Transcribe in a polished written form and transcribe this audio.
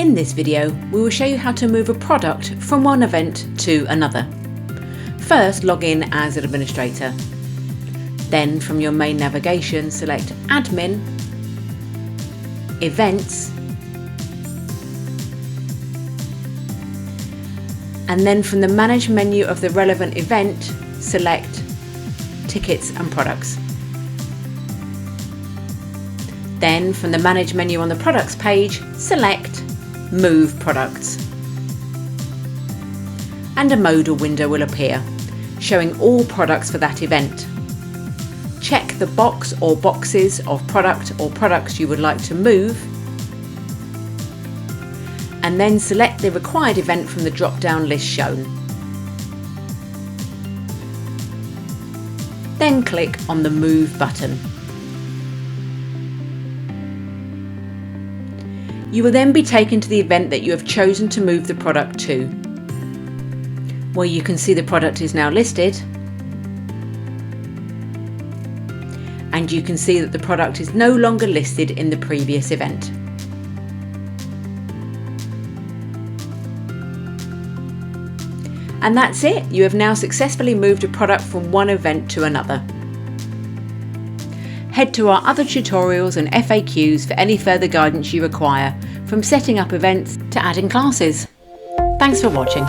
In this video, we will show you how to move a product from one event to another. First, log in as an administrator. Then, from your main navigation, select Admin, Events, and then from the Manage menu of the relevant event, select Tickets and Products. Then, from the Manage menu on the Products page, select Move Products. And a modal window will appear, showing all products for that event. Check the box or boxes of product or products you would like to move, and then select the required event from the drop-down list shown. Then click on the Move button. You will then be taken to the event that you have chosen to move the product to, where you can see the product is now listed, and you can see that the product is no longer listed in the previous event. And that's it, you have now successfully moved a product from one event to another. Head to our other tutorials and FAQs for any further guidance you require, from setting up events to adding classes. Thanks for watching.